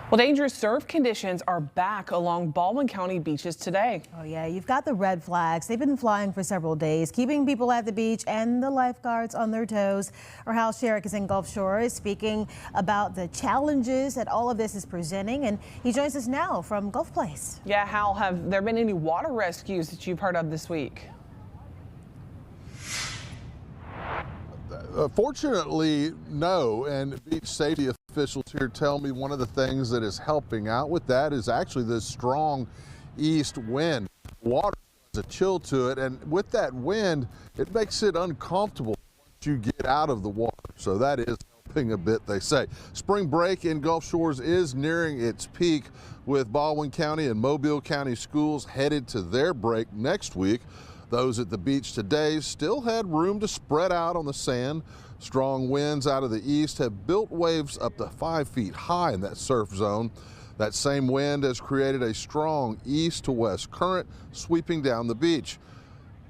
Well, dangerous surf conditions are back along Baldwin County beaches today. Oh yeah, you've got the red flags. They've been flying for several days, keeping people at the beach and the lifeguards on their toes. Our Hal Sherrick is in Gulf Shores speaking about the challenges that all of this is presenting, and he joins us now from Gulf Place. Yeah, Hal, have there been any water rescues that you've heard of this week? Fortunately, no, and beach safety officials here tell me one of the things that is helping out with that is actually the strong east wind. Water has a chill to it, and with that wind, it makes it uncomfortable once you get out of the water. So that is helping a bit, they say. Spring break in Gulf Shores is nearing its peak, with Baldwin County and Mobile County schools headed to their break next week. Those at the beach today still had room to spread out on the sand. Strong winds out of the east have built waves up to 5 feet high in that surf zone. That same wind has created a strong east to west current sweeping down the beach.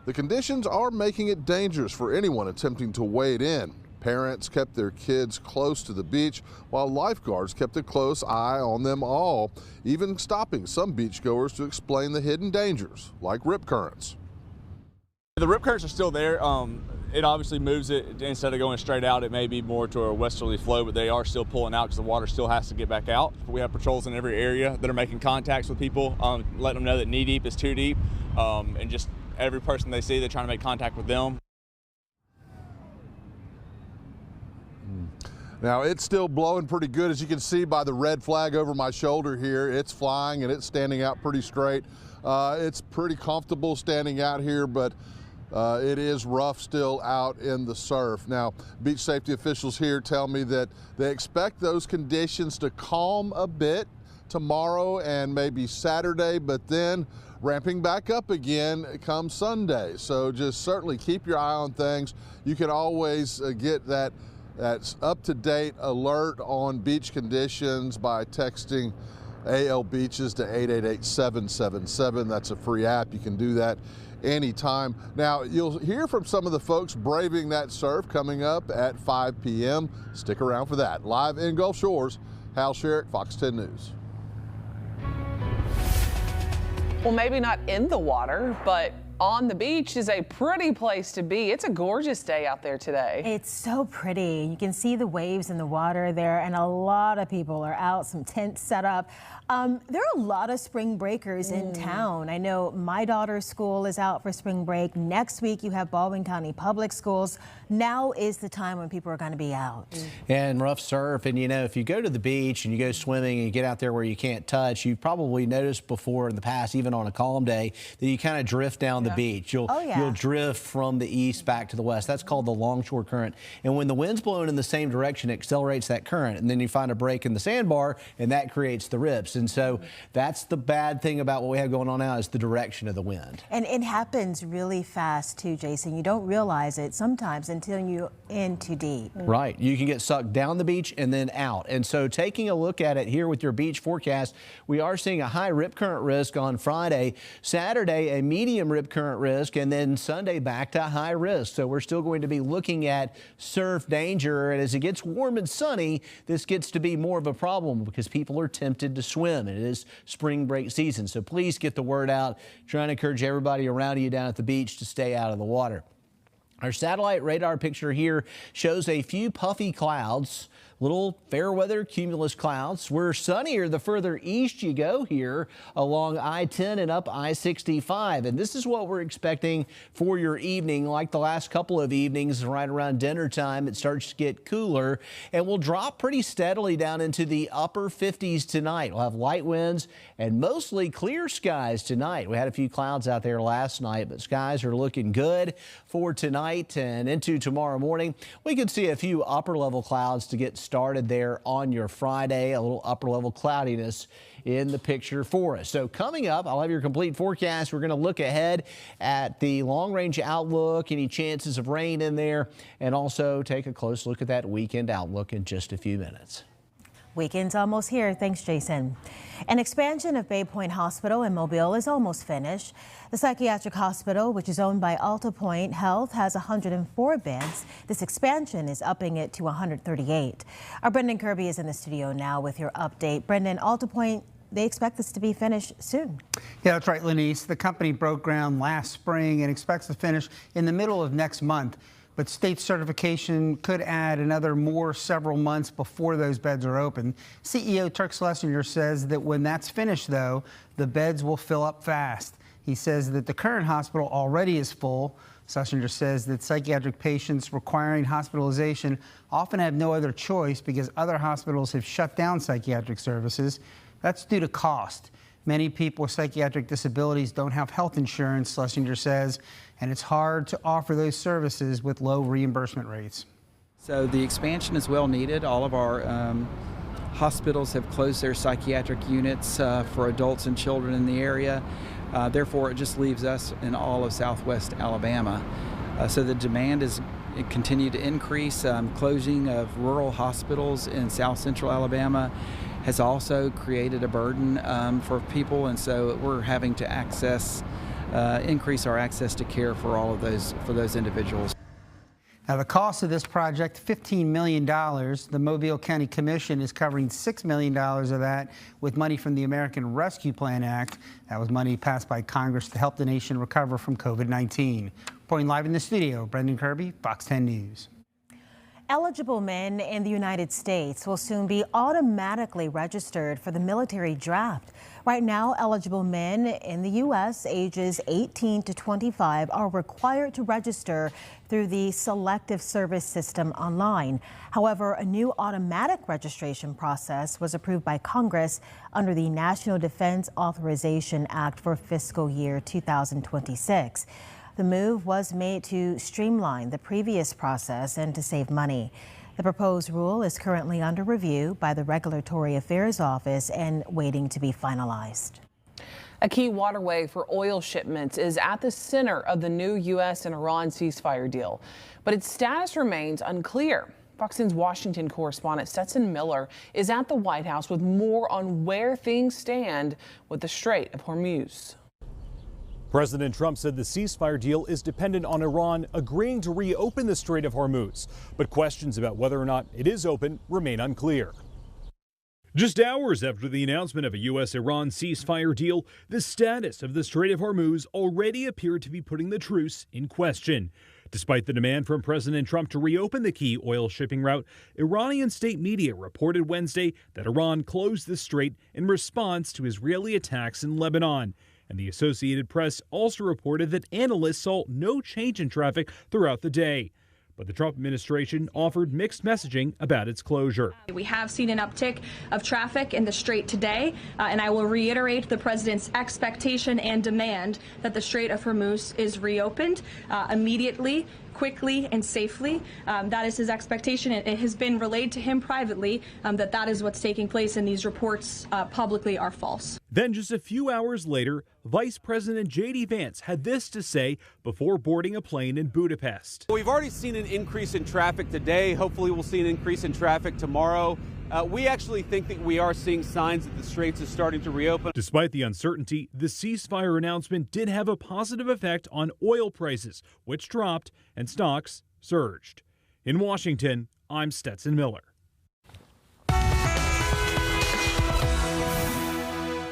The conditions are making it dangerous for anyone attempting to wade in. Parents kept their kids close to the beach, while lifeguards kept a close eye on them all, even stopping some beachgoers to explain the hidden dangers, like rip currents. The rip currents are still there. It obviously moves it. Instead of going straight out, it may be more to a westerly flow, but they are still pulling out because the water still has to get back out. We have patrols in every area that are making contacts with people, letting them know that knee deep is too deep, and just every person they see, they're trying to make contact with them. Now, it's still blowing pretty good, as you can see by the red flag over my shoulder here. It's flying and it's standing out pretty straight. It's pretty comfortable standing out here, but it is rough still out in the surf. Now, beach safety officials here tell me that they expect those conditions to calm a bit tomorrow and maybe Saturday, but then ramping back up again come Sunday. So just certainly keep your eye on things. You can always get that up-to-date alert on beach conditions by texting AL Beaches to 888-777. That's a free app. You can do that anytime. Now, you'll hear from some of the folks braving that surf coming up at 5 p.m. Stick around for that. Live in Gulf Shores, Hal Sherrick, Fox 10 News. Well, maybe not in the water, but on the beach is a pretty place to be. It's a gorgeous day out there today. It's so pretty. You can see the waves in the water there, and a lot of people are out, some tents set up. There are a lot of spring breakers in town. I know my daughter's school is out for spring break. Next week you have Baldwin County Public Schools. Now is the time when people are going to be out. And rough surf, and you know, if you go to the beach and you go swimming and you get out there where you can't touch, you've probably noticed before in the past, even on a calm day, that you kind of drift down the beach. You'll drift from the east back to the west. That's called the longshore current. And when the wind's blowing in the same direction, it accelerates that current. And then you find a break in the sandbar, and that creates the rips. And so that's the bad thing about what we have going on now, is the direction of the wind. And it happens really fast too, Jason. You don't realize it sometimes until you're in too deep. Right. You can get sucked down the beach and then out. And so taking a look at it here with your beach forecast, we are seeing a high rip current risk on Friday. Saturday, a medium rip current risk, and then Sunday back to high risk. So we're still going to be looking at surf danger. And as it gets warm and sunny, this gets to be more of a problem because people are tempted to swim. And it is spring break season. So please get the word out. Trying to encourage everybody around you down at the beach to stay out of the water. Our satellite radar picture here shows a few puffy clouds, little fair weather cumulus clouds. We're sunnier the further east you go here along I-10 and up I-65. And this is what we're expecting for your evening. Like the last couple of evenings, right around dinner time, it starts to get cooler and will drop pretty steadily down into the upper 50s tonight. We'll have light winds and mostly clear skies tonight. We had a few clouds out there last night, but skies are looking good for tonight and into tomorrow morning. We could see a few upper level clouds to get started there on your Friday, a little upper level cloudiness in the picture for us. So coming up, I'll have your complete forecast. We're going to look ahead at the long range outlook, any chances of rain in there, and also take a close look at that weekend outlook in just a few minutes. Weekend's almost here. Thanks, Jason. An expansion of Bay Point Hospital in Mobile is almost finished. The psychiatric hospital, which is owned by Alta Point Health, has 104 beds. This expansion is upping it to 138. Our Brendan Kirby is in the studio now with your update. Brendan, Alta Point, they expect this to be finished soon. Yeah, that's right, Lenise. The company broke ground last spring and expects to finish in the middle of next month. But state certification could add several months before those beds are open. CEO Turk Schlesinger says that when that's finished, though, the beds will fill up fast. He says that the current hospital already is full. Schlesinger says that psychiatric patients requiring hospitalization often have no other choice because other hospitals have shut down psychiatric services. That's due to cost. Many people with psychiatric disabilities don't have health insurance, Schlesinger says, and it's hard to offer those services with low reimbursement rates. So the expansion is well needed. All of our hospitals have closed their psychiatric units for adults and children in the area. Therefore, it just leaves us in all of Southwest Alabama. So the demand is continued to increase. Closing of rural hospitals in South Central Alabama has also created a burden for people, and so we're having to increase our access to care for all of those individuals. Now, the cost of this project, $15 million. The Mobile County Commission is covering $6 million of that with money from the American Rescue Plan Act. That was money passed by Congress to help the nation recover from COVID-19. Reporting live in the studio, Brendan Kirby, Fox 10 News. Eligible men in the United States will soon be automatically registered for the military draft. Right now, eligible men in the U.S. ages 18 to 25 are required to register through the Selective Service System online. However, a new automatic registration process was approved by Congress under the National Defense Authorization Act for fiscal year 2026. The move was made to streamline the previous process and to save money. The proposed rule is currently under review by the Regulatory Affairs Office and waiting to be finalized. A key waterway for oil shipments is at the center of the new U.S. and Iran ceasefire deal, but its status remains unclear. Fox 10's Washington correspondent Stetson Miller is at the White House with more on where things stand with the Strait of Hormuz. President Trump said the ceasefire deal is dependent on Iran agreeing to reopen the Strait of Hormuz, but questions about whether or not it is open remain unclear. Just hours after the announcement of a U.S.-Iran ceasefire deal, the status of the Strait of Hormuz already appeared to be putting the truce in question. Despite the demand from President Trump to reopen the key oil shipping route, Iranian state media reported Wednesday that Iran closed the strait in response to Israeli attacks in Lebanon. And the Associated Press also reported that analysts saw no change in traffic throughout the day. But the Trump administration offered mixed messaging about its closure. We have seen an uptick of traffic in the Strait today, and I will reiterate the president's expectation and demand that the Strait of Hormuz is reopened immediately, quickly, and safely. That is his expectation. It has been relayed to him privately that is what's taking place, and these reports publicly are false. Then just a few hours later, Vice President J.D. Vance had this to say before boarding a plane in Budapest. We've already seen an increase in traffic today. Hopefully we'll see an increase in traffic tomorrow. We actually think that we are seeing signs that the straits is starting to reopen. Despite the uncertainty, the ceasefire announcement did have a positive effect on oil prices, which dropped and stocks surged. In Washington, I'm Stetson Miller.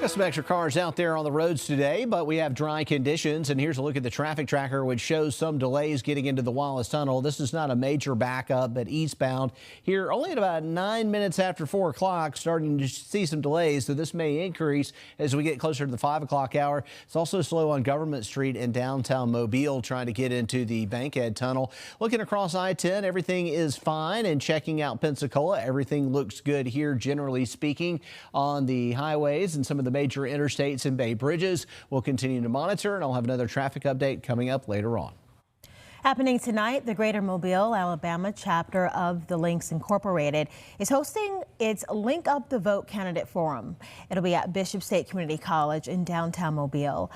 Got some extra cars out there on the roads today, but we have dry conditions. And here's a look at the traffic tracker, which shows some delays getting into the Wallace Tunnel. This is not a major backup, but eastbound here only at about 9 minutes after 4 o'clock, starting to see some delays. So this may increase as we get closer to the 5 o'clock hour. It's also slow on Government Street in downtown Mobile, trying to get into the Bankhead Tunnel. Looking across I-10, everything is fine. And checking out Pensacola, everything looks good here, generally speaking, on the highways and some of the major interstates and Bay Bridges. We'll continue to monitor, and I'll have another traffic update coming up later on. Happening tonight, the Greater Mobile, Alabama chapter of the Links Incorporated is hosting its Link Up the Vote Candidate Forum. It'll be at Bishop State Community College in downtown Mobile.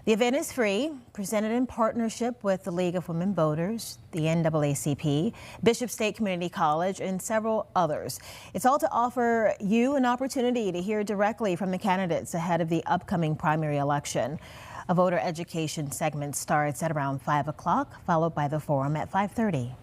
The event is free, presented in partnership with the League of Women Voters, the NAACP, Bishop State Community College, and several others. It's all to offer you an opportunity to hear directly from the candidates ahead of the upcoming primary election. A voter education segment starts at around 5 o'clock, followed by the forum at 5:30.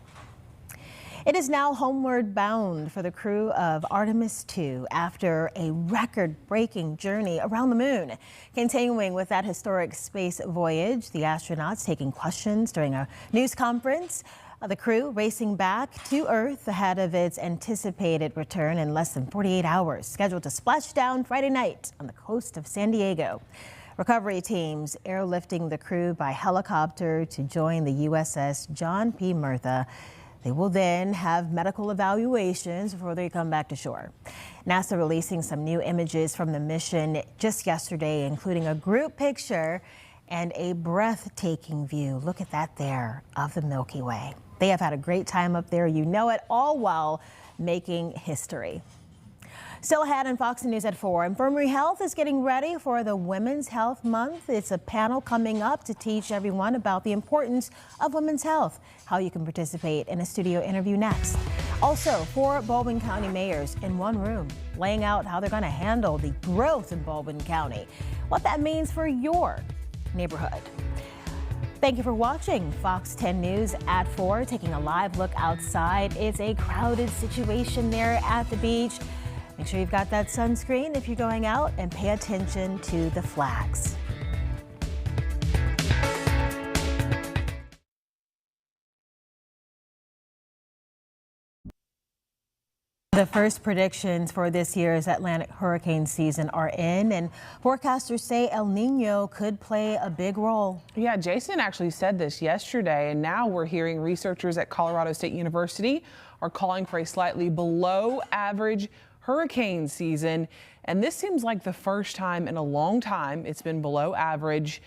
It is now homeward bound for the crew of Artemis II after a record-breaking journey around the moon. Continuing with that historic space voyage, the astronauts taking questions during a news conference. The crew racing back to Earth ahead of its anticipated return in less than 48 hours, scheduled to splash down Friday night on the coast of San Diego. Recovery teams airlifting the crew by helicopter to join the USS John P. Murtha. They will then have medical evaluations before they come back to shore. NASA releasing some new images from the mission just yesterday, including a group picture and a breathtaking view. Look at that there of the Milky Way. They have had a great time up there, you know it, all while making history. Still ahead on Fox News at 4, Infirmary Health is getting ready for the Women's Health Month. It's a panel coming up to teach everyone about the importance of women's health, how you can participate in a studio interview next. Also, 4 Baldwin County mayors in one room, laying out how they're going to handle the growth in Baldwin County, what that means for your neighborhood. Thank you for watching Fox 10 News at 4, taking a live look outside. It's a crowded situation there at the beach. Make sure you've got that sunscreen if you're going out, and pay attention to the flags. The first predictions for this year's Atlantic hurricane season are in, and forecasters say El Nino could play a big role. Yeah, Jason actually said this yesterday, and now we're hearing researchers at Colorado State University are calling for a slightly below average hurricane season, and this seems like the first time in a long time it's been below average.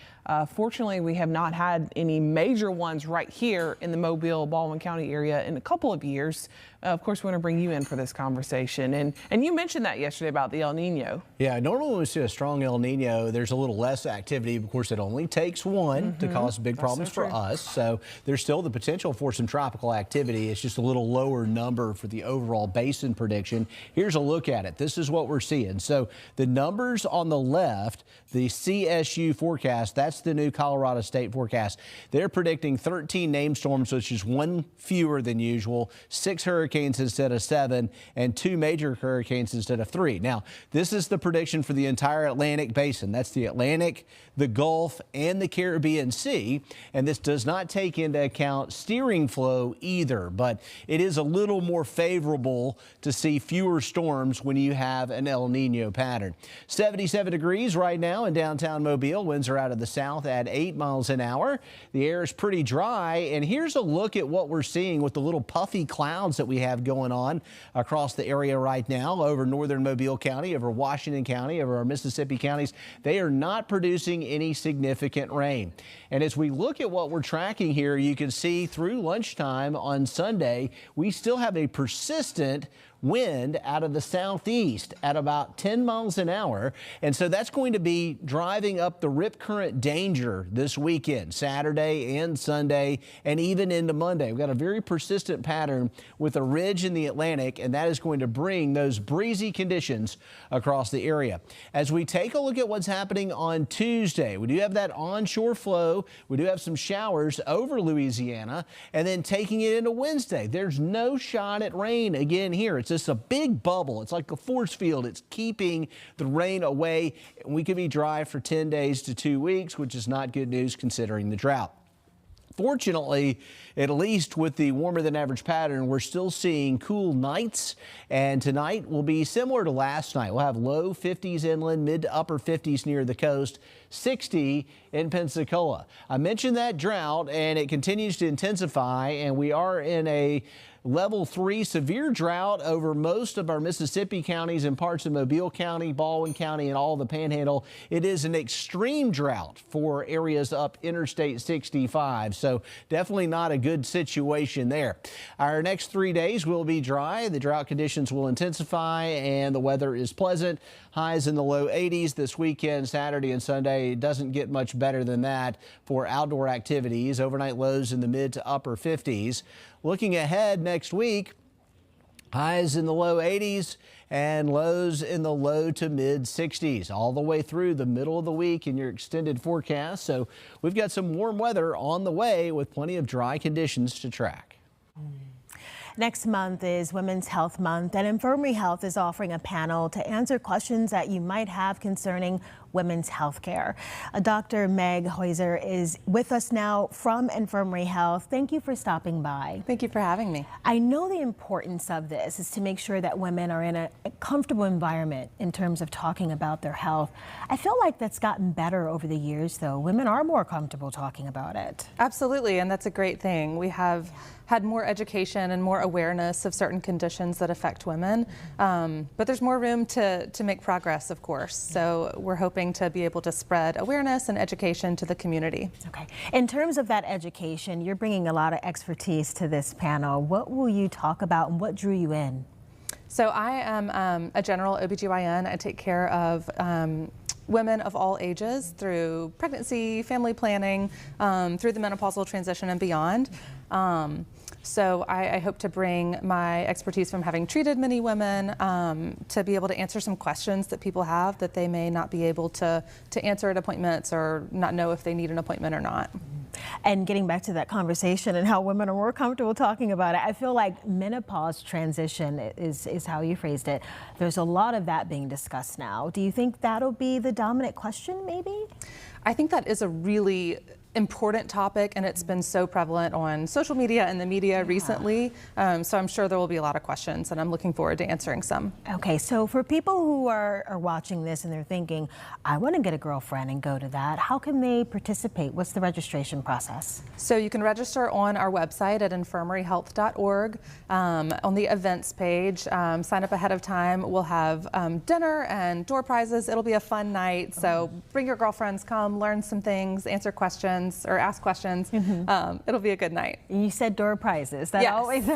Fortunately, we have not had any major ones right here in the Mobile, Baldwin County area in a couple of years. Of course, we want to bring you in for this conversation. And you mentioned that yesterday about the El Nino. Yeah, normally when we see a strong El Nino, there's a little less activity. Of course, it only takes one to cause big problems for us. So there's still the potential for some tropical activity. It's just a little lower number for the overall basin prediction. Here's a look at it. This is what we're seeing. So the numbers on the left, the CSU forecast, that's the new Colorado State forecast. They're predicting 13 named storms, which is one fewer than usual, 6 hurricanes instead of 7, and 2 major hurricanes instead of 3. Now, this is the prediction for the entire Atlantic basin. That's the Atlantic, the Gulf, and the Caribbean Sea. And this does not take into account steering flow either, but it is a little more favorable to see fewer storms when you have an El Nino pattern. 77 degrees right now in downtown Mobile. Winds are out of the south at 8 miles an hour. The air is pretty dry, and here's a look at what we're seeing with the little puffy clouds that we have going on across the area right now over northern Mobile County, over Washington County, over our Mississippi counties. They are not producing any significant rain. And as we look at what we're tracking here, you can see through lunchtime on Sunday, we still have a persistent wind out of the southeast at about 10 miles an hour. And so that's going to be driving up the rip current danger this weekend, Saturday and Sunday, and even into Monday. We've got a very persistent pattern with a ridge in the Atlantic, and that is going to bring those breezy conditions across the area. As we take a look at what's happening on Tuesday, we do have that onshore flow. We do have some showers over Louisiana, and then taking it into Wednesday, there's no shot at rain again here. It's just a big bubble. It's like a force field. It's keeping the rain away. We could be dry for 10 days to 2 weeks, which is not good news considering the drought. Fortunately, at least with the warmer than average pattern, we're still seeing cool nights, and tonight will be similar to last night. We'll have low 50s inland, mid to upper 50s near the coast, 60 in Pensacola. I mentioned that drought, and it continues to intensify, and we are in a level 3 severe drought over most of our Mississippi counties and parts of Mobile County, Baldwin County, and all the Panhandle. It is an extreme drought for areas up Interstate 65, so definitely not a good situation there. Our next 3 days will be dry. The drought conditions will intensify and the weather is pleasant. Highs in the low 80s this weekend, Saturday and Sunday. It doesn't get much better than that for outdoor activities. Overnight lows in the mid to upper 50s. Looking ahead next week, highs in the low 80s and lows in the low to mid 60s all the way through the middle of the week in your extended forecast. So we've got some warm weather on the way with plenty of dry conditions to track. Next month is Women's Health Month, and Infirmary Health is offering a panel to answer questions that you might have concerning women's health care. Dr. Meg Heuser is with us now from Infirmary Health. Thank you for stopping by. Thank you for having me. I know the importance of this is to make sure that women are in a comfortable environment in terms of talking about their health. I feel like that's gotten better over the years, though. Women are more comfortable talking about it. Absolutely, and that's a great thing. We have had more education and more awareness of certain conditions that affect women, but there's more room to make progress, of course. So we're hoping to be able to spread awareness and education to the community. Okay. In terms of that education, you're bringing a lot of expertise to this panel. What will you talk about and what drew you in? So I am a general OBGYN. I take care of women of all ages through pregnancy, family planning, through the menopausal transition and beyond. So I hope to bring my expertise from having treated many women to be able to answer some questions that people have that they may not be able to answer at appointments or not know if they need an appointment or not. And getting back to that conversation and how women are more comfortable talking about it, I feel like menopause transition is how you phrased it. There's a lot of that being discussed now. Do you think that'll be the dominant question, maybe? I think that is a really important topic, and it's been so prevalent on social media and the media recently. So I'm sure there will be a lot of questions, and I'm looking forward to answering some. Okay, so for people who are watching this and they're thinking, I want to get a girlfriend and go to that, how can they participate? What's the registration process? So you can register on our website at infirmaryhealth.org. On the events page, sign up ahead of time. We'll have dinner and door prizes. It'll be a fun night. So bring your girlfriends, come learn some things, answer questions or ask questions. It'll be a good night. You said door prizes. That yes. always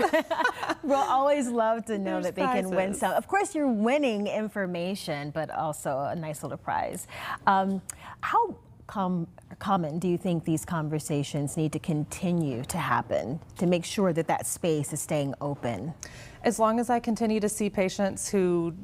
we'll always love to know There's that they prizes. can win some. Of course, you're winning information, but also a nice little prize. How common do you think these conversations need to continue to happen to make sure that that space is staying open? As long as I continue to see patients who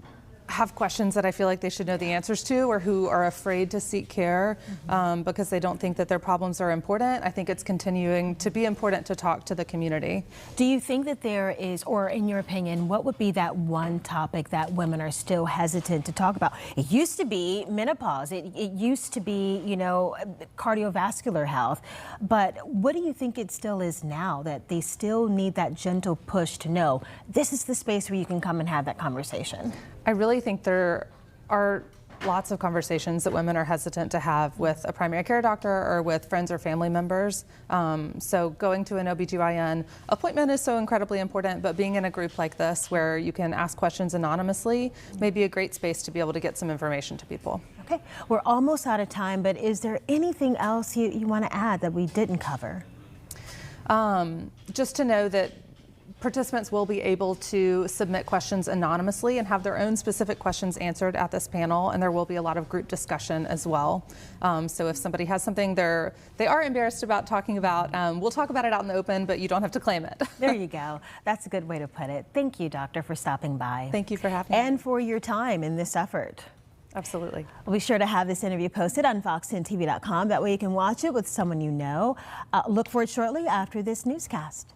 have questions that I feel like they should know the answers to, or who are afraid to seek care because they don't think that their problems are important, I think it's continuing to be important to talk to the community. Do you think that there is, or in your opinion, what would be that one topic that women are still hesitant to talk about? It used to be menopause. It used to be, you know, cardiovascular health. But what do you think it still is now, that they still need that gentle push to know this is the space where you can come and have that conversation? I really think there are lots of conversations that women are hesitant to have with a primary care doctor or with friends or family members. So going to an OBGYN appointment is so incredibly important, but being in a group like this where you can ask questions anonymously may be a great space to be able to get some information to people. Okay, we're almost out of time, but is there anything else you want to add that we didn't cover? Just to know that participants will be able to submit questions anonymously and have their own specific questions answered at this panel, and there will be a lot of group discussion as well. So if somebody has something they are embarrassed about talking about, we'll talk about it out in the open, but you don't have to claim it. There you go. That's a good way to put it. Thank you, doctor, for stopping by. Thank you for having me. And for your time in this effort. Absolutely. We'll be sure to have this interview posted on fox10tv.com. That way you can watch it with someone you know. Look for it shortly after this newscast.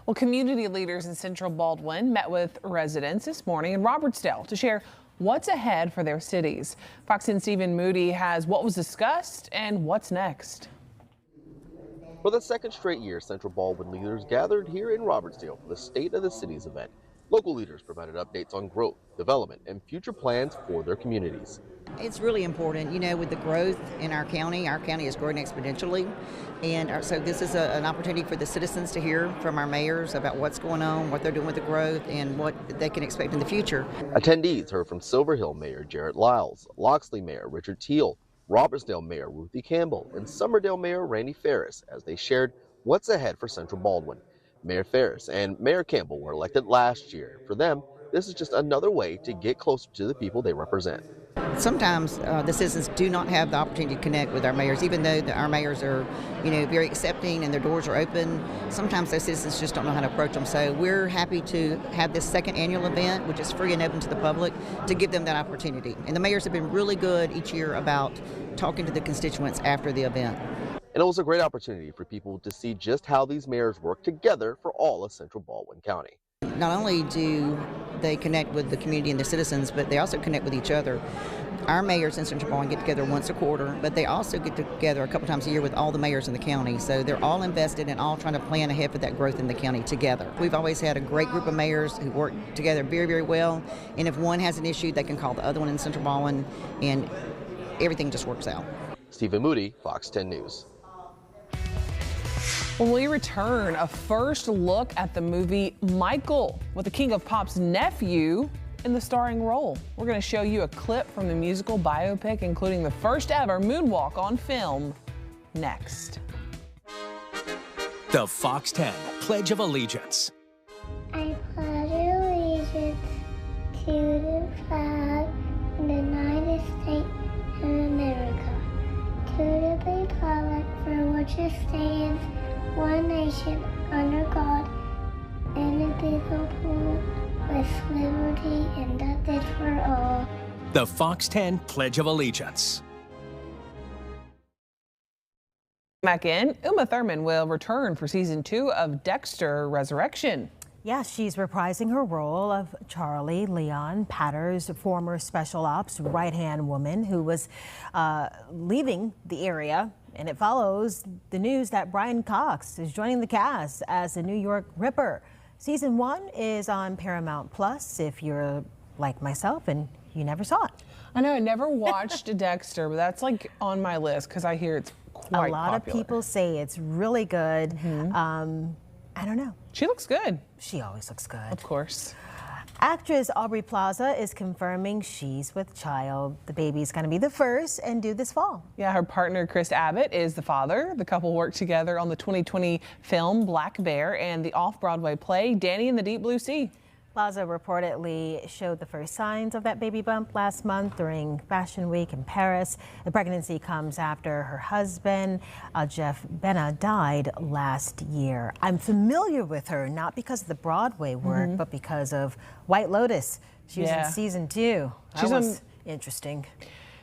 Well, community leaders in Central Baldwin met with residents this morning in Robertsdale to share what's ahead for their cities. Fox 10's Stephen Moody has what was discussed and what's next. For the second straight year, Central Baldwin leaders gathered here in Robertsdale for the State of the Cities event. Local leaders provided updates on growth, development, and future plans for their communities. It's really important, you know, with the growth in our county is growing exponentially. And so this is an opportunity for the citizens to hear from our mayors about what's going on, what they're doing with the growth, and what they can expect in the future. Attendees heard from Silver Hill Mayor Jarrett Lyles, Loxley Mayor Richard Teal, Robertsdale Mayor Ruthie Campbell, and Summerdale Mayor Randy Ferris as they shared what's ahead for Central Baldwin. Mayor Ferris and Mayor Campbell were elected last year. For them, this is just another way to get closer to the people they represent. Sometimes the citizens do not have the opportunity to connect with our mayors, even though our mayors are, you know, very accepting and their doors are open. Sometimes those citizens just don't know how to approach them. So we're happy to have this second annual event, which is free and open to the public, to give them that opportunity. And the mayors have been really good each year about talking to the constituents after the event. And it was a great opportunity for people to see just how these mayors work together for all of Central Baldwin County. Not only do they connect with the community and the citizens, but they also connect with each other. Our mayors in Central Baldwin get together once a quarter, but they also get together a couple times a year with all the mayors in the county. So they're all invested and all trying to plan ahead for that growth in the county together. We've always had a great group of mayors who work together very, very well. And if one has an issue, they can call the other one in Central Baldwin, and everything just works out. Stephen Moody, Fox 10 News. When we return, a first look at the movie Michael with the King of Pop's nephew in the starring role. We're going to show you a clip from the musical biopic, including the first ever moonwalk on film, next. The Fox 10 Pledge of Allegiance. I pledge allegiance to the flag of the United States of America, to the republic for which it stands, one nation, under God, indivisible, with liberty and justice for all. The Fox 10 Pledge of Allegiance. Back in, Uma Thurman will return for season 2 of Dexter Resurrection. Yeah, she's reprising her role of Charlie, Leon Patter's former special ops right-hand woman who was leaving the area. And it follows the news that Brian Cox is joining the cast as the New York Ripper. Season 1 is on Paramount Plus if you're like myself and you never saw it. I know, I never watched Dexter, but that's like on my list because I hear it's quite popular. A lot of people say it's really good. I don't know. She looks good. She always looks good. Of course. Actress Aubrey Plaza is confirming she's with child. The baby's going to be the first and due this fall. Yeah, her partner Chris Abbott is the father. The couple worked together on the 2020 film Black Bear and the off-Broadway play Danny and the Deep Blue Sea. Plaza reportedly showed the first signs of that baby bump last month during Fashion Week in Paris. The pregnancy comes after her husband, Jeff Benna, died last year. I'm familiar with her, not because of the Broadway work, but because of White Lotus. She was in season 2. That was interesting.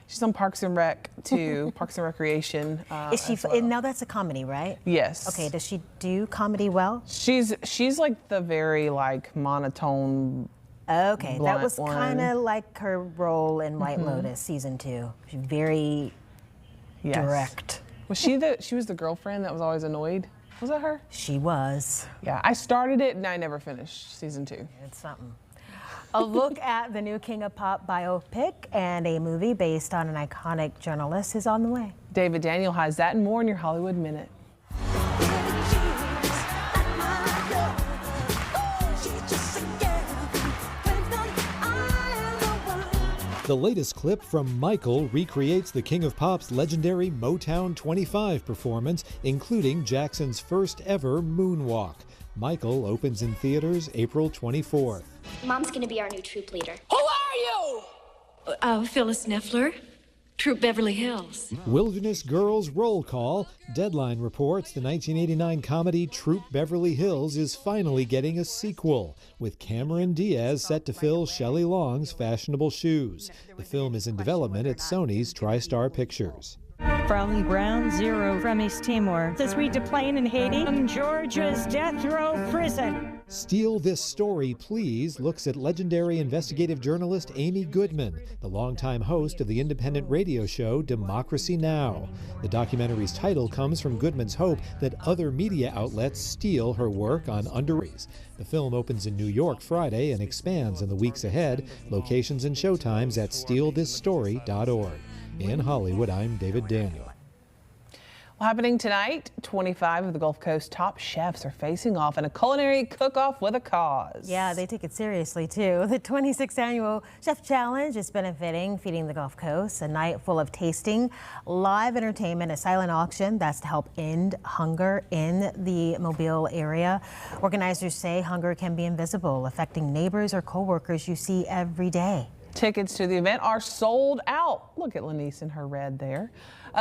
She's on Parks and Rec too, Parks and Recreation. Is she? Well. Now that's a comedy, right? Yes. Okay. Does she do comedy well? She's like the very like monotone. Okay, that was one. kind of like her role in White Lotus season 2. She's very direct. Was she was the girlfriend that was always annoyed? Was that her? She was. Yeah, I started it and I never finished season 2. It's something. A look at the new King of Pop biopic and a movie based on an iconic journalist is on the way. David Daniel has that and more in your Hollywood Minute. The latest clip from Michael recreates the King of Pop's legendary Motown 25 performance, including Jackson's first ever moonwalk. Michael opens in theaters April 24th. Mom's gonna be our new troop leader. Who are you? Phyllis Neffler, Troop Beverly Hills. Wilderness Girls Roll Call. Deadline reports the 1989 comedy Troop Beverly Hills is finally getting a sequel, with Cameron Diaz set to fill Shelley Long's fashionable shoes. The film is in development at Sony's TriStar Pictures. From ground zero from East Timor. As we deplane in Haiti, from Georgia's death row prison. Steal This Story, Please looks at legendary investigative journalist Amy Goodman, the longtime host of the independent radio show Democracy Now! The documentary's title comes from Goodman's hope that other media outlets steal her work on underreports. The film opens in New York Friday and expands in the weeks ahead. Locations and showtimes at stealthisstory.org. In Hollywood, I'm David Daniel. Well, happening tonight, 25 of the Gulf Coast top chefs are facing off in a culinary cook-off with a cause. Yeah, they take it seriously, too. The 26th annual Chef Challenge is benefiting Feeding the Gulf Coast, a night full of tasting, live entertainment, a silent auction that's to help end hunger in the Mobile area. Organizers say hunger can be invisible, affecting neighbors or co-workers you see every day. Tickets to the event are sold out. Look at Lanice in her red there.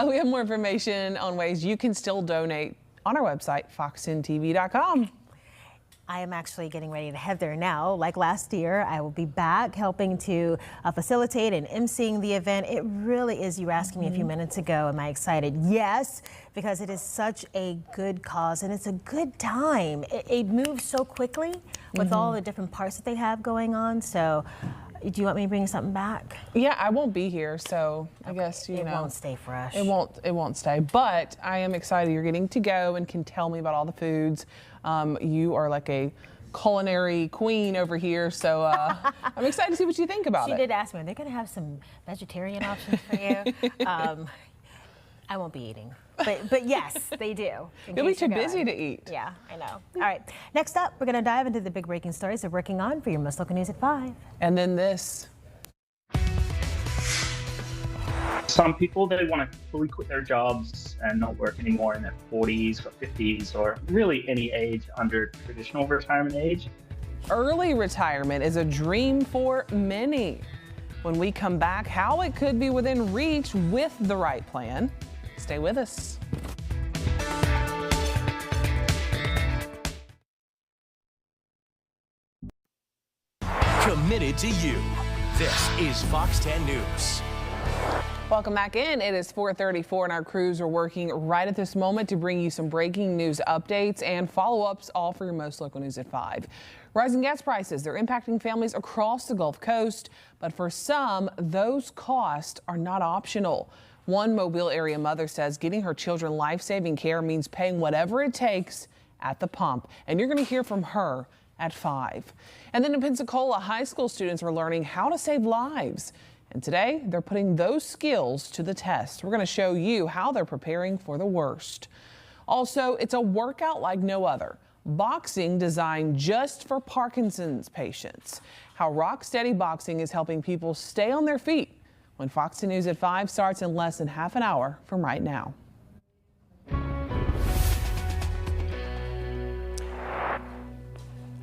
We have more information on ways you can still donate on our website, fox10tv.com. I am actually getting ready to head there now. Like last year, I will be back helping to facilitate and emceeing the event. It really is, you were asking me a few minutes ago, am I excited? Yes, because it is such a good cause and it's a good time. It moves so quickly with all the different parts that they have going on. So do you want me to bring something back? Yeah, I won't be here, so I guess, you know. It won't stay fresh. It won't stay, but I am excited you're getting to go and can tell me about all the foods. You are like a culinary queen over here, so I'm excited to see what you think about it. She did ask me, are they going to have some vegetarian options for you? I won't be eating, but yes, they do. You'll be too busy to eat. Yeah, I know. All right, next up, we're going to dive into the big breaking stories they're working on for your most local news at 5. And then this. Some people, they want to fully quit their jobs and not work anymore in their 40s or 50s or really any age under traditional retirement age. Early retirement is a dream for many. When we come back, how it could be within reach with the right plan. Stay with us. Committed to you. This is Fox 10 News. Welcome back in. It is 4:34 and our crews are working right at this moment to bring you some breaking news updates and follow-ups, all for your most local news at 5. Rising gas prices, they're impacting families across the Gulf Coast, but for some, those costs are not optional. One Mobile area mother says getting her children life-saving care means paying whatever it takes at the pump, and you're going to hear from her at 5. And then in Pensacola, high school students are learning how to save lives. And today, they're putting those skills to the test. We're going to show you how they're preparing for the worst. Also, it's a workout like no other. Boxing designed just for Parkinson's patients. How Rocksteady Boxing is helping people stay on their feet. When Fox 10 News at 5 starts in less than half an hour from right now.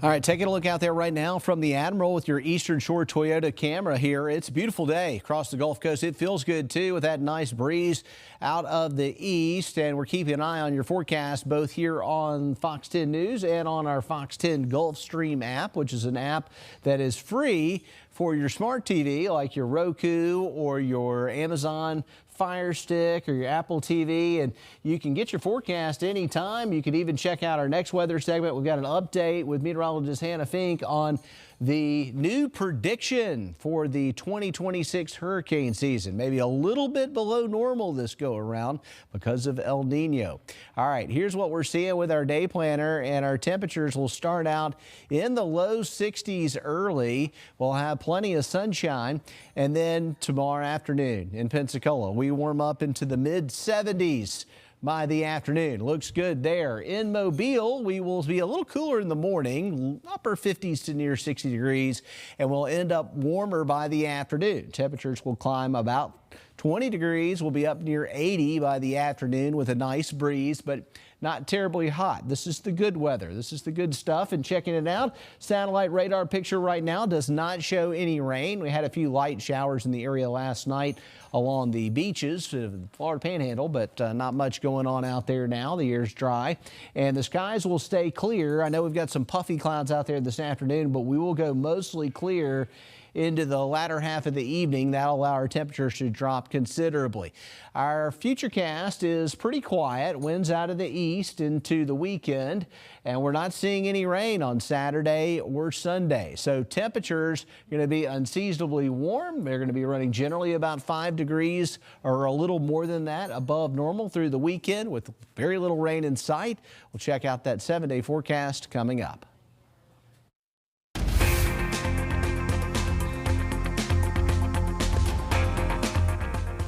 All right, taking a look out there right now from the Admiral with your Eastern Shore Toyota camera here. It's a beautiful day across the Gulf Coast. It feels good, too, with that nice breeze out of the east. And we're keeping an eye on your forecast both here on Fox 10 News and on our Fox 10 Gulfstream app, which is an app that is free for your smart TV, like your Roku or your Amazon Fire Stick or your Apple TV, and you can get your forecast anytime. You can even check out our next weather segment. We've got an update with meteorologist Hannah Fink on the new prediction for the 2026 hurricane season. Maybe a little bit below normal this go around because of El Nino. All right, here's what we're seeing with our day planner, and our temperatures will start out in the low 60s early. We'll have plenty of sunshine, and then tomorrow afternoon in Pensacola, we warm up into the mid 70s. By the afternoon. Looks good there. In Mobile, we will be a little cooler in the morning, upper 50s to near 60 degrees, and we'll end up warmer by the afternoon. Temperatures will climb about 20 degrees. We'll be up near 80 by the afternoon with a nice breeze, but not terribly hot. This is the good weather. This is the good stuff. And checking it out, satellite radar picture right now does not show any rain. We had a few light showers in the area last night along the beaches of the Florida Panhandle, but not much going on out there now. The air's dry and the skies will stay clear. I know we've got some puffy clouds out there this afternoon, but we will go mostly clear into the latter half of the evening. That'll allow our temperatures to drop considerably. Our futurecast is pretty quiet. Winds out of the east into the weekend, and we're not seeing any rain on Saturday or Sunday. So temperatures are going to be unseasonably warm. They're going to be running generally about 5 degrees or a little more than that above normal through the weekend with very little rain in sight. We'll check out that 7-day forecast coming up.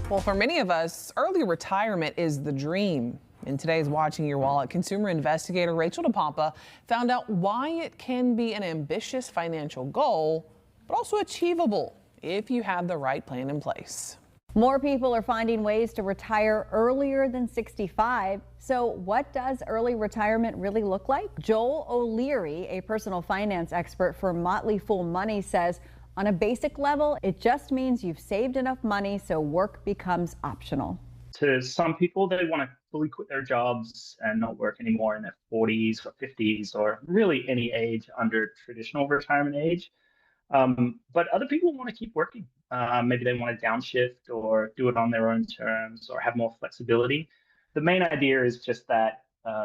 Well, for many of us, early retirement is the dream. In today's Watching Your Wallet, consumer investigator Rachel DePompa found out why it can be an ambitious financial goal, but also achievable if you have the right plan in place. More people are finding ways to retire earlier than 65. So what does early retirement really look like? Joel O'Leary, a personal finance expert for Motley Fool Money, says on a basic level, it just means you've saved enough money so work becomes optional. To some people, they want to fully quit their jobs and not work anymore in their 40s or 50s or really any age under traditional retirement age. But other people want to keep working. Maybe they want to downshift or do it on their own terms or have more flexibility. The main idea is just that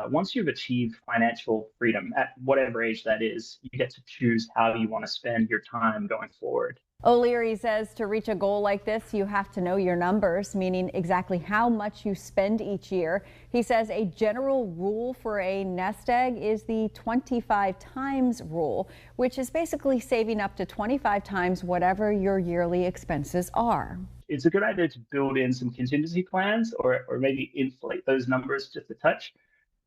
once you've achieved financial freedom at whatever age that is, you get to choose how you want to spend your time going forward. O'Leary says to reach a goal like this, you have to know your numbers, meaning exactly how much you spend each year. He says a general rule for a nest egg is the 25 times rule, which is basically saving up to 25 times whatever your yearly expenses are. It's a good idea to build in some contingency plans or maybe inflate those numbers just a touch,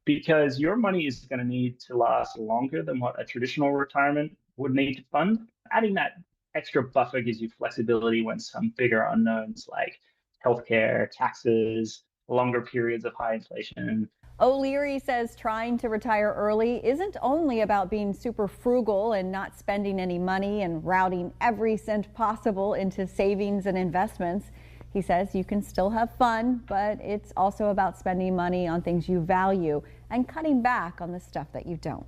because your money is going to need to last longer than what a traditional retirement would need to fund. Adding that extra buffer gives you flexibility when some bigger unknowns like healthcare, taxes, longer periods of high inflation. O'Leary says trying to retire early isn't only about being super frugal and not spending any money and routing every cent possible into savings and investments. He says you can still have fun, but it's also about spending money on things you value and cutting back on the stuff that you don't.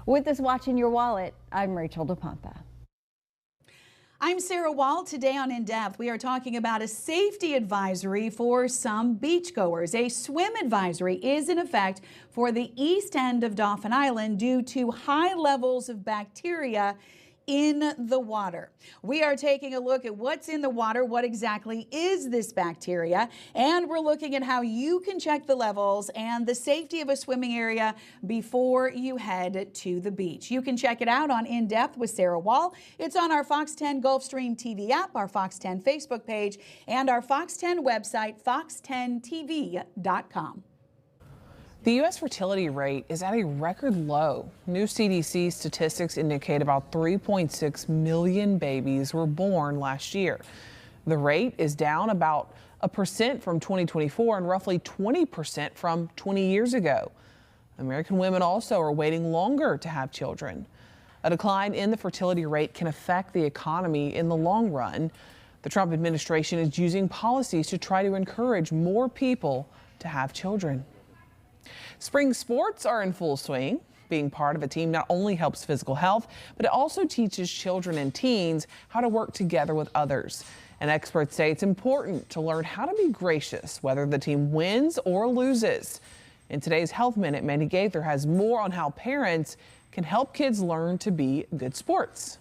With this Watching Your Wallet, I'm Rachel DePompa. I'm Sarah Wall. Today on In Depth, we are talking about a safety advisory for some beachgoers. A swim advisory is in effect for the east end of Dauphin Island due to high levels of bacteria in the water. We are taking a look at what's in the water, what exactly is this bacteria, and we're looking at how you can check the levels and the safety of a swimming area before you head to the beach. You can check it out on In Depth with Sarah Wall. It's on our Fox 10 Gulfstream TV app, our Fox 10 Facebook page, and our Fox 10 website, fox10tv.com. The U.S. fertility rate is at a record low. New CDC statistics indicate about 3.6 million babies were born last year. The rate is down about 1% from 2024 and roughly 20% from 20 years ago. American women also are waiting longer to have children. A decline in the fertility rate can affect the economy in the long run. The Trump administration is using policies to try to encourage more people to have children. Spring sports are in full swing. Being part of a team not only helps physical health, but it also teaches children and teens how to work together with others. And experts say it's important to learn how to be gracious, whether the team wins or loses. In today's Health Minute, Mandy Gaither has more on how parents can help kids learn to be good sports.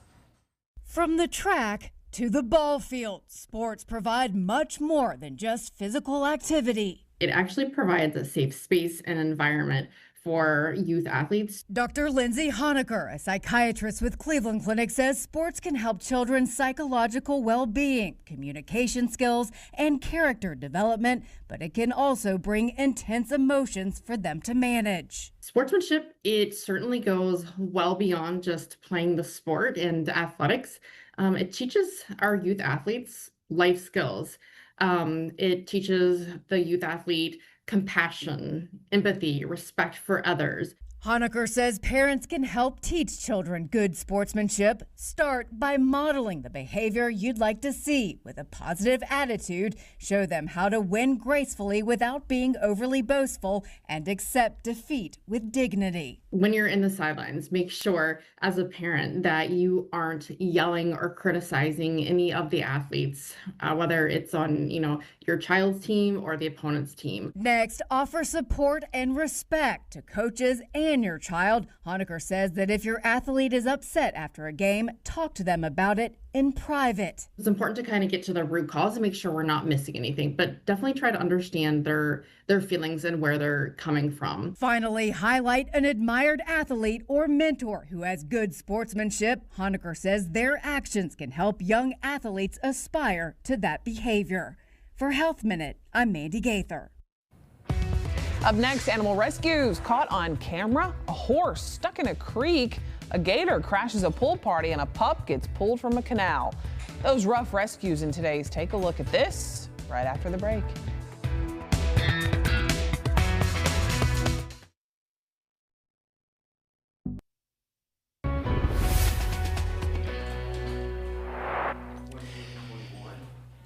From the track to the ball field, sports provide much more than just physical activity. It actually provides a safe space and environment for youth athletes. Dr. Lindsay Honecker, a psychiatrist with Cleveland Clinic, says sports can help children's psychological well-being, communication skills, and character development, but it can also bring intense emotions for them to manage. Sportsmanship, it certainly goes well beyond just playing the sport and athletics. It teaches our youth athletes life skills. It teaches the youth athlete compassion, empathy, respect for others. Honecker says parents can help teach children good sportsmanship. Start by modeling the behavior you'd like to see with a positive attitude. Show them how to win gracefully without being overly boastful and accept defeat with dignity. when you're in the sidelines, make sure as a parent that you aren't yelling or criticizing any of the athletes, whether it's on, your child's team or the opponent's team. Next, offer support and respect to coaches and your child. Honecker says that if your athlete is upset after a game, talk to them about it in private. It's important to kind of get to the root cause and make sure we're not missing anything, but definitely try to understand their feelings and where they're coming from. Finally, highlight an admired athlete or mentor who has good sportsmanship. Honecker says their actions can help young athletes aspire to that behavior. For Health Minute, I'm Mandy Gaither. Up next, animal rescues caught on camera. A horse stuck in a creek. A gator crashes a pool party and a pup gets pulled from a canal. Those rough rescues in today's Take a Look at This right after the break.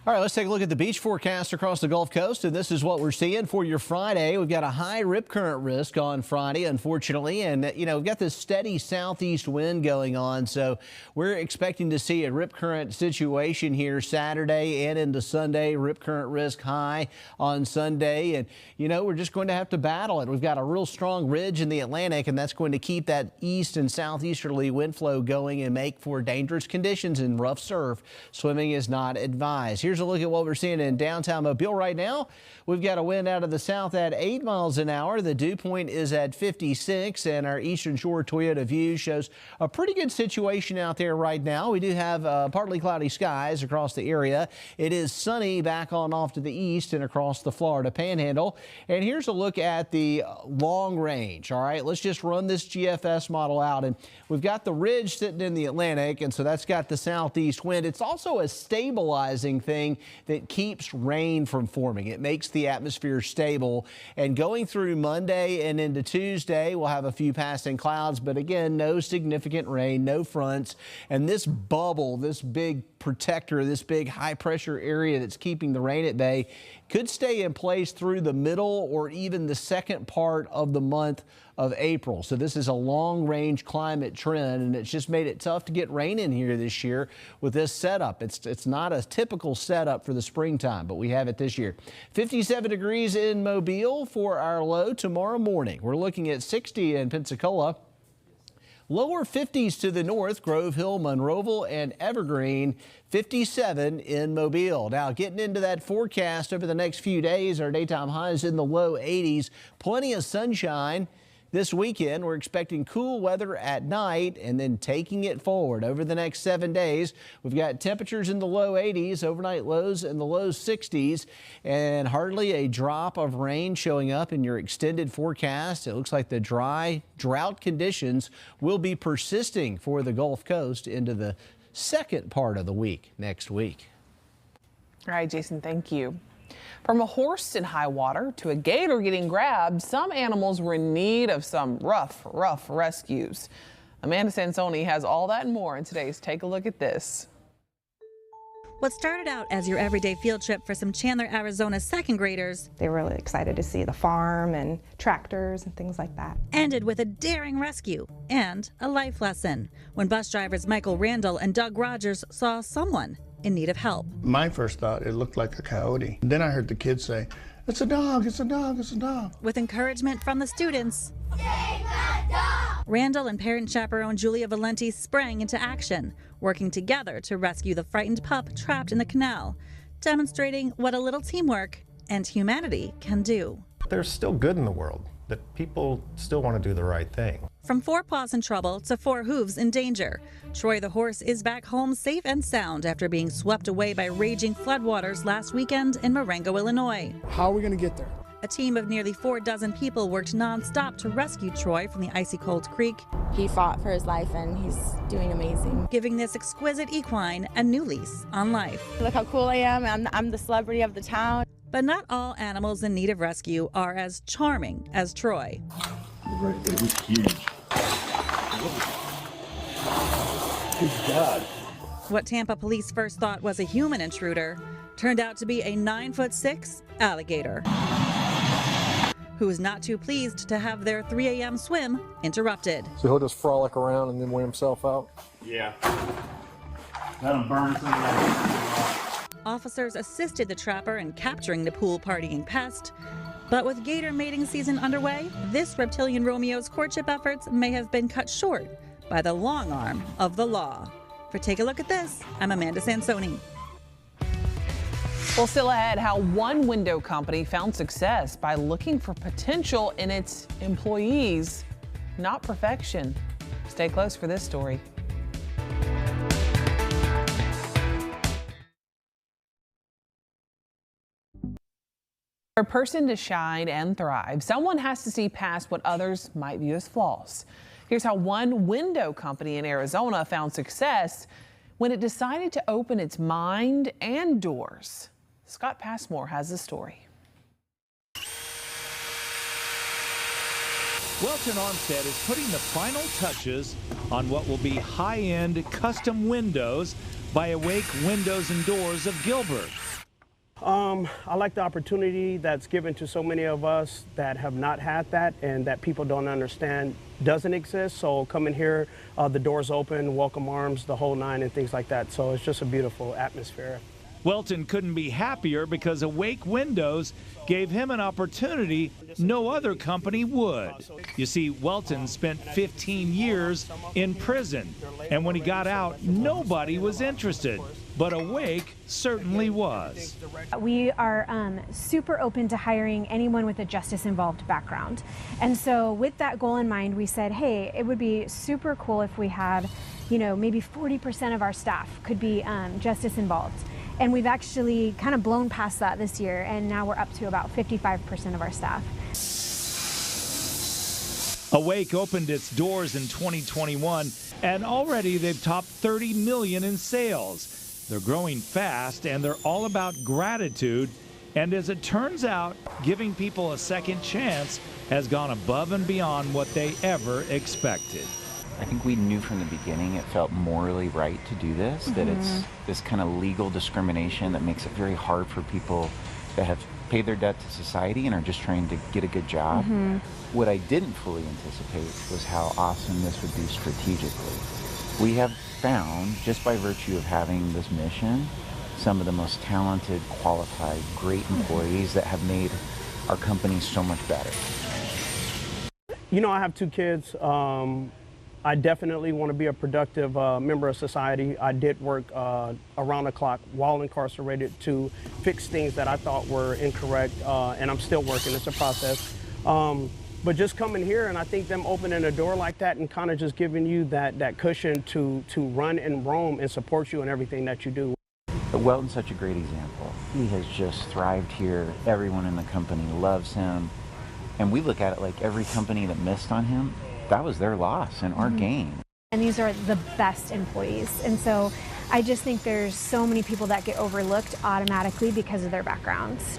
All right, let's take a look at the beach forecast across the Gulf Coast, and this is what we're seeing for your Friday. We've got a high rip current risk on Friday, unfortunately, and we've got this steady southeast wind going on, so we're expecting to see a rip current situation here Saturday and into Sunday. Rip current risk high on Sunday, and we're just going to have to battle it. We've got a real strong ridge in the Atlantic, and that's going to keep that east and southeasterly wind flow going and make for dangerous conditions and rough surf. Swimming is not advised. Here's a look at what we're seeing in downtown Mobile right now. We've got a wind out of the south at 8 miles an hour. The dew point is at 56, and our Eastern Shore Toyota view shows a pretty good situation out there right now. We do have partly cloudy skies across the area. It is sunny back on off to the east and across the Florida Panhandle. And here's a look at the long range. All right, let's just run this GFS model out, and we've got the ridge sitting in the Atlantic, and so that's got the southeast wind. It's also a stabilizing thing that keeps rain from forming. It makes the atmosphere stable, and going through Monday and into Tuesday, we'll have a few passing clouds, but again, no significant rain, no fronts, and this bubble, this big protector, this big high pressure area that's keeping the rain at bay could stay in place through the middle or even the second part of the month of April. So this is a long range climate trend, and it's just made it tough to get rain in here this year with this setup. It's not a typical setup for the springtime, but we have it this year. 57 degrees in Mobile for our low tomorrow morning. We're looking at 60 in Pensacola. Lower 50s to the north, Grove Hill, Monroeville, and Evergreen. 57 in Mobile. Now getting into that forecast over the next few days, our daytime highs in the low 80s. Plenty of sunshine. This weekend, we're expecting cool weather at night and then taking it forward over the next 7 days. We've got temperatures in the low 80s, overnight lows in the low 60s, and hardly a drop of rain showing up in your extended forecast. It looks like the drought conditions will be persisting for the Gulf Coast into the second part of the week next week. All right, Jason, thank you. From a horse in high water to a gator getting grabbed, some animals were in need of some rough rescues. Amanda Sansoni has all that and more in today's Take a Look at This. What started out as your everyday field trip for some Chandler, Arizona second graders, they were really excited to see the farm and tractors and things like that, ended with a daring rescue and a life lesson when bus drivers Michael Randall and Doug Rogers saw someone in need of help. My first thought, it looked like a coyote. Then I heard the kids say, "It's a dog, it's a dog, it's a dog." With encouragement from the students, save the dog! Randall and parent chaperone Julia Valenti sprang into action, working together to rescue the frightened pup trapped in the canal, demonstrating what a little teamwork and humanity can do. There's still good in the world, that people still want to do the right thing. From 4 paws in trouble to 4 hooves in danger, Troy the horse is back home safe and sound after being swept away by raging floodwaters last weekend in Marengo, Illinois. How are we going to get there? A team of nearly 4 dozen people worked nonstop to rescue Troy from the icy cold creek. He fought for his life and he's doing amazing. Giving this exquisite equine a new lease on life. Look how cool I am. I'm the celebrity of the town. But not all animals in need of rescue are as charming as Troy. Right there, he's huge. Good God. What Tampa police first thought was a human intruder turned out to be a 9'6" alligator, who is not too pleased to have their 3 a.m. swim interrupted. So he'll just frolic around and then weigh himself out? Yeah. Let him burn some of that. Officers assisted the trapper in capturing the pool partying pest. But with gator mating season underway, this reptilian Romeo's courtship efforts may have been cut short by the long arm of the law. For Take a Look at This, I'm Amanda Sansoni. Well, still ahead, how one window company found success by looking for potential in its employees, not perfection. Stay close for this story. For a person to shine and thrive, someone has to see past what others might view as flaws. Here's how one window company in Arizona found success when it decided to open its mind and doors. Scott Passmore has the story. Welton Armstead is putting the final touches on what will be high-end custom windows by Awake Windows and Doors of Gilbert. I like the opportunity that's given to so many of us that have not had that and that people don't understand doesn't exist. So coming here, the doors open, welcome arms, the whole nine and things like that. So it's just a beautiful atmosphere. Welton couldn't be happier because Awake Windows gave him an opportunity no other company would. You see, Welton spent 15 years in prison, and when he got out, nobody was interested. But Awake certainly was. We are super open to hiring anyone with a justice-involved background. And so with that goal in mind, we said, hey, it would be super cool if we had, maybe 40% of our staff could be justice-involved. And we've actually kind of blown past that this year, and now we're up to about 55% of our staff. Awake opened its doors in 2021, and already they've topped $30 million in sales. They're growing fast, and they're all about gratitude. And as it turns out, giving people a second chance has gone above and beyond what they ever expected. I think we knew from the beginning it felt morally right to do this, that it's this kind of legal discrimination that makes it very hard for people that have paid their debt to society and are just trying to get a good job. What I didn't fully anticipate was how awesome this would be strategically. We have found, just by virtue of having this mission, some of the most talented, qualified, great employees that have made our company so much better. I have 2 kids. I definitely want to be a productive member of society. I did work around the clock while incarcerated to fix things that I thought were incorrect, and I'm still working. It's a process. But just coming here, and I think them opening a door like that and kind of just giving you that cushion to run and roam and support you in everything that you do. Welton's such a great example. He has just thrived here. Everyone in the company loves him. And we look at it like every company that missed on him, that was their loss and our gain. And these are the best employees. And so I just think there's so many people that get overlooked automatically because of their backgrounds.